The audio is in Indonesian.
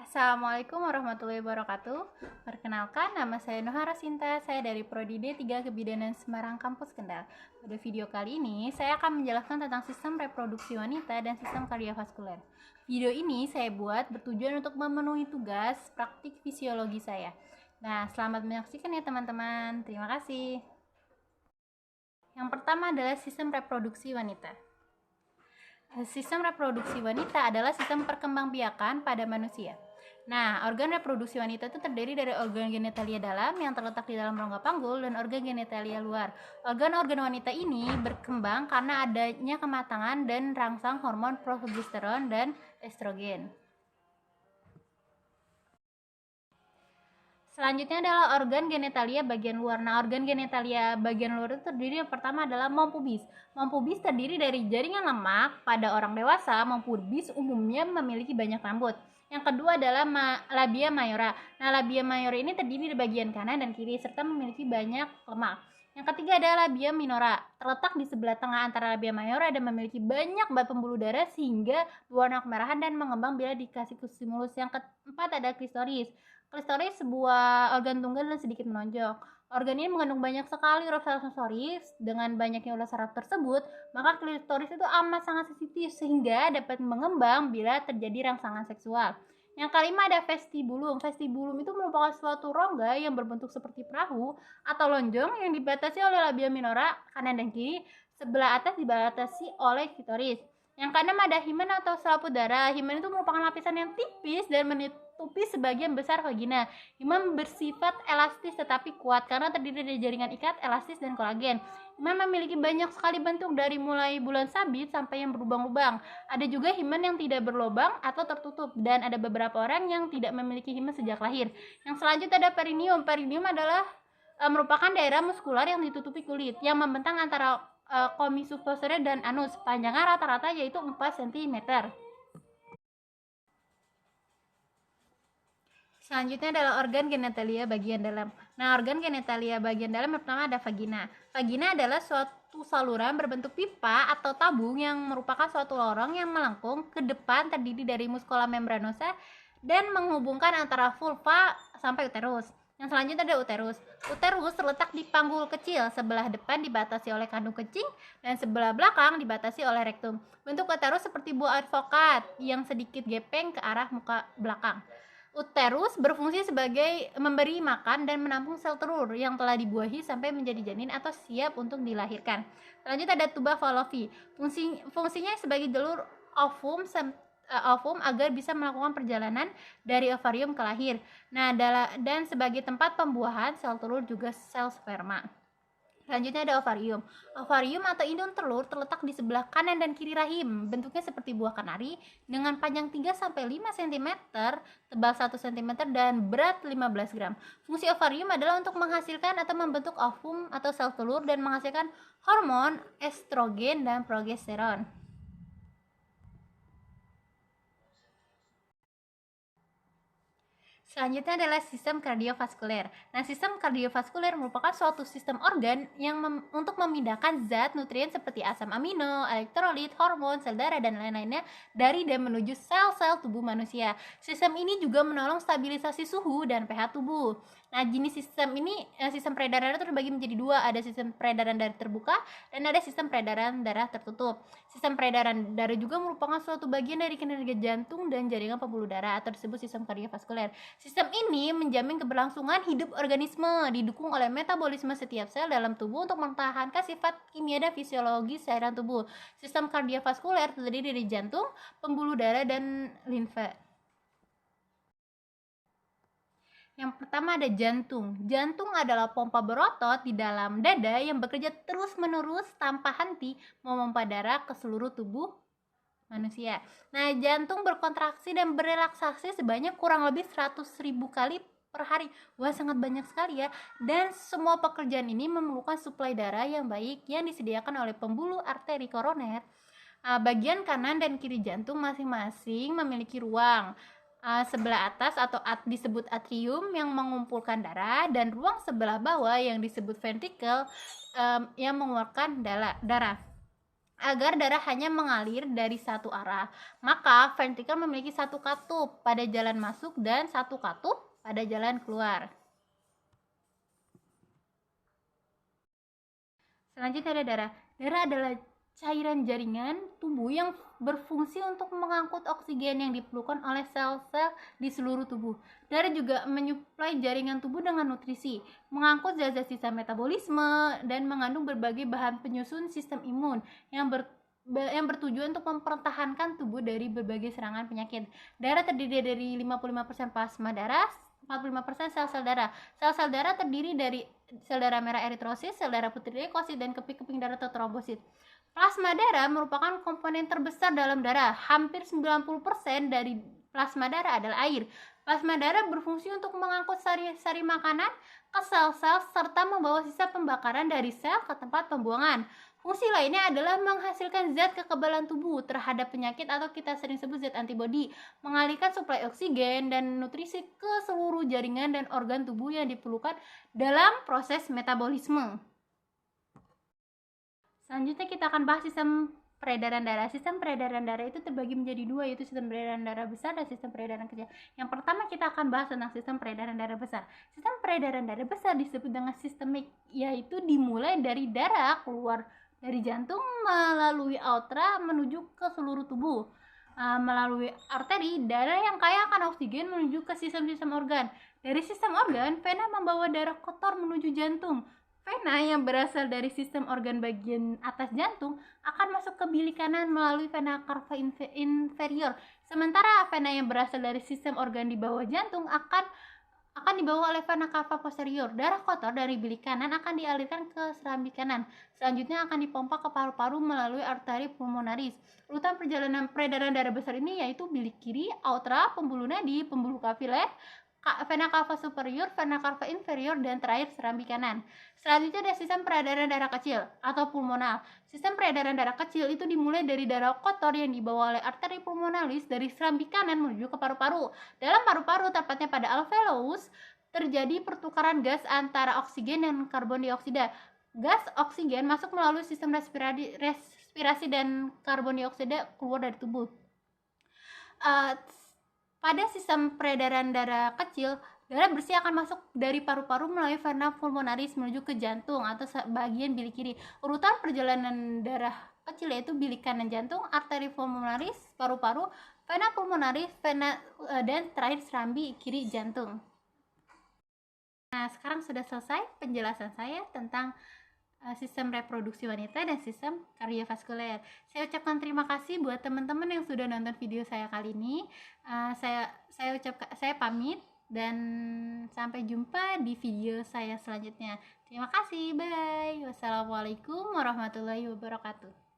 Assalamualaikum warahmatullahi wabarakatuh. Perkenalkan, nama saya Nuhara Sinta. Saya dari Prodi D3 Kebidanan Semarang Kampus Kendal. Pada video kali ini, saya akan menjelaskan tentang sistem reproduksi wanita dan sistem kardiovaskuler. Video ini saya buat bertujuan untuk memenuhi tugas praktik fisiologi saya. Nah, selamat menyaksikan ya teman-teman. Terima kasih. Yang pertama adalah sistem reproduksi wanita. Sistem reproduksi wanita adalah sistem perkembangbiakan pada manusia. Nah, organ reproduksi wanita itu terdiri dari organ genitalia dalam yang terletak di dalam rongga panggul dan organ genitalia luar. Organ-organ wanita ini berkembang karena adanya kematangan dan rangsang hormon progesteron dan estrogen. Selanjutnya adalah organ genitalia bagian luar. Nah, organ genitalia bagian luar itu terdiri yang pertama adalah mom pubis. Mom pubis terdiri dari jaringan lemak pada orang dewasa. Mom pubis umumnya memiliki banyak rambut. Yang kedua adalah labia mayora. Nah, labia mayora ini terdiri di bagian kanan dan kiri serta memiliki banyak lemak. Yang ketiga adalah labia minora. Terletak di sebelah tengah antara labia mayora dan memiliki banyak pembuluh darah sehingga berwarna kemerahan dan mengembang bila dikasih stimulus. Yang keempat ada klistoris. Klistoris sebuah organ tunggal dan sedikit menonjol. Organ ini mengandung banyak sekali urat saraf sensoris. Dengan banyaknya urat saraf tersebut, maka klitoris itu amat sangat sensitif sehingga dapat mengembang bila terjadi rangsangan seksual. Yang kelima ada vestibulum. Vestibulum itu merupakan suatu rongga yang berbentuk seperti perahu atau lonjong yang dibatasi oleh labia minora kanan dan kiri. Sebelah atas dibatasi oleh klitoris. Yang keenam ada himen atau selaput darah. Himen itu merupakan lapisan yang tipis dan menutupi sebagian besar vagina. Himen bersifat elastis tetapi kuat karena terdiri dari jaringan ikat, elastis, dan kolagen. Himen memiliki banyak sekali bentuk dari mulai bulan sabit sampai yang berlubang-lubang. Ada juga himen yang tidak berlubang atau tertutup dan ada beberapa orang yang tidak memiliki himen sejak lahir. Yang selanjutnya ada perineum. Perineum adalah merupakan daerah muskular yang ditutupi kulit yang membentang antara komisus posterior dan anus. Panjangnya rata-rata yaitu 4 cm. Selanjutnya adalah organ genitalia bagian dalam. Nah, organ genitalia bagian dalam yang pertama ada vagina. Vagina adalah suatu saluran berbentuk pipa atau tabung yang merupakan suatu lorong yang melengkung ke depan terdiri dari muskola membranosa dan menghubungkan antara vulva sampai uterus. Yang selanjutnya ada uterus. Uterus terletak di panggul kecil. Sebelah depan dibatasi oleh kandung kencing dan sebelah belakang dibatasi oleh rektum. Bentuk uterus seperti buah advokat yang sedikit gepeng ke arah muka belakang. Uterus berfungsi sebagai memberi makan dan menampung sel telur yang telah dibuahi sampai menjadi janin atau siap untuk dilahirkan. Selanjutnya ada tuba fallopi. Fungsinya sebagai jalur ovum agar bisa melakukan perjalanan dari ovarium ke lahir. Nah, dan sebagai tempat pembuahan sel telur juga sel sperma. Selanjutnya ada ovarium. Ovarium atau indung telur terletak di sebelah kanan dan kiri rahim. Bentuknya seperti buah kanari dengan panjang 3-5 cm, tebal 1 cm, dan berat 15 gram. Fungsi ovarium adalah untuk menghasilkan atau membentuk ovum atau sel telur dan menghasilkan hormon estrogen dan progesteron. Selanjutnya adalah sistem kardiovaskuler. Nah, sistem kardiovaskuler merupakan suatu sistem organ yang untuk memindahkan zat nutrien seperti asam amino, elektrolit, hormon, sel darah, dan lain-lainnya dari dan menuju sel-sel tubuh manusia. Sistem ini juga menolong stabilisasi suhu dan pH tubuh. Nah, jenis sistem ini, sistem peredaran itu terbagi menjadi dua. Ada sistem peredaran darah terbuka dan ada sistem peredaran darah tertutup. Sistem peredaran darah juga merupakan suatu bagian dari kinerja jantung dan jaringan pembuluh darah atau disebut sistem kardiovaskuler. Sistem ini menjamin keberlangsungan hidup organisme, didukung oleh metabolisme setiap sel dalam tubuh untuk mempertahankan sifat kimia dan fisiologis cairan tubuh. Sistem kardiovaskuler terdiri dari jantung, pembuluh darah, dan limfa. Yang pertama ada jantung. Jantung adalah pompa berotot di dalam dada yang bekerja terus-menerus tanpa henti memompa darah ke seluruh tubuh manusia. Nah, jantung berkontraksi dan berelaksasi sebanyak kurang lebih 100.000 kali per hari. Wah, sangat banyak sekali ya. Dan semua pekerjaan ini memerlukan suplai darah yang baik yang disediakan oleh pembuluh arteri koroner. Bagian kanan dan kiri jantung masing-masing memiliki ruang. Sebelah atas atau disebut atrium yang mengumpulkan darah dan ruang sebelah bawah yang disebut ventricle yang mengeluarkan darah. agar darah hanya mengalir dari satu arah. Maka ventrikel memiliki satu katup pada jalan masuk dan satu katup pada jalan keluar. Selanjutnya ada darah. Darah adalah cairan jaringan tubuh yang berfungsi untuk mengangkut oksigen yang diperlukan oleh sel-sel di seluruh tubuh. Darah juga menyuplai jaringan tubuh dengan nutrisi, mengangkut zat-zat sisa metabolisme, dan mengandung berbagai bahan penyusun sistem imun yang bertujuan untuk mempertahankan tubuh dari berbagai serangan penyakit. Darah terdiri dari 55% plasma darah, 45% sel-sel darah. Sel-sel darah terdiri dari sel darah merah eritrosit, sel darah putih leukosit, dan keping-keping darah atau trombosit. Plasma darah merupakan komponen terbesar dalam darah. Hampir 90% dari plasma darah adalah air. Plasma darah berfungsi untuk mengangkut sari-sari makanan ke sel-sel serta membawa sisa pembakaran dari sel ke tempat pembuangan. Fungsi lainnya adalah menghasilkan zat kekebalan tubuh terhadap penyakit atau kita sering sebut zat antibodi, mengalihkan suplai oksigen dan nutrisi ke seluruh jaringan dan organ tubuh yang diperlukan dalam proses metabolisme. Selanjutnya kita akan bahas sistem peredaran darah. Sistem peredaran darah itu terbagi menjadi dua, yaitu sistem peredaran darah besar dan sistem peredaran kecil. Yang pertama kita akan bahas tentang sistem peredaran darah besar. Sistem peredaran darah besar disebut dengan sistemik, yaitu dimulai dari darah keluar dari jantung melalui aorta menuju ke seluruh tubuh. Melalui arteri, darah yang kaya akan oksigen menuju ke sistem-sistem organ. Dari sistem organ, vena membawa darah kotor menuju jantung. Vena yang berasal dari sistem organ bagian atas jantung akan masuk ke bilik kanan melalui vena cava inferior. Sementara vena yang berasal dari sistem organ di bawah jantung akan dibawa oleh vena cava posterior. Darah kotor dari bilik kanan akan dialirkan ke serambi kanan. Selanjutnya akan dipompa ke paru-paru melalui arteri pulmonaris. Urutan perjalanan peredaran darah besar ini yaitu bilik kiri, aorta, pembuluh nadi, pembuluh kapiler, vena cava superior, vena cava inferior, dan terakhir serambi kanan. Selanjutnya ada sistem peredaran darah kecil atau pulmonal. Sistem peredaran darah kecil itu dimulai dari darah kotor yang dibawa oleh arteri pulmonalis dari serambi kanan menuju ke paru-paru. Dalam paru-paru, tepatnya pada alveolus, terjadi pertukaran gas antara oksigen dan karbon dioksida. Gas oksigen masuk melalui sistem respirasi dan karbon dioksida keluar dari tubuh. Pada sistem peredaran darah kecil, darah bersih akan masuk dari paru-paru melalui vena pulmonaris menuju ke jantung atau bagian bilik kiri. Urutan perjalanan darah kecil yaitu bilik kanan jantung, arteri pulmonaris, paru-paru, vena pulmonaris, dan terakhir serambi kiri jantung. Nah, sekarang sudah selesai penjelasan saya tentang sistem reproduksi wanita dan sistem kardiovaskuler. Saya ucapkan terima kasih buat teman-teman yang sudah nonton video saya kali ini. Saya pamit dan sampai jumpa di video saya selanjutnya. Terima kasih, bye. Wassalamualaikum warahmatullahi wabarakatuh.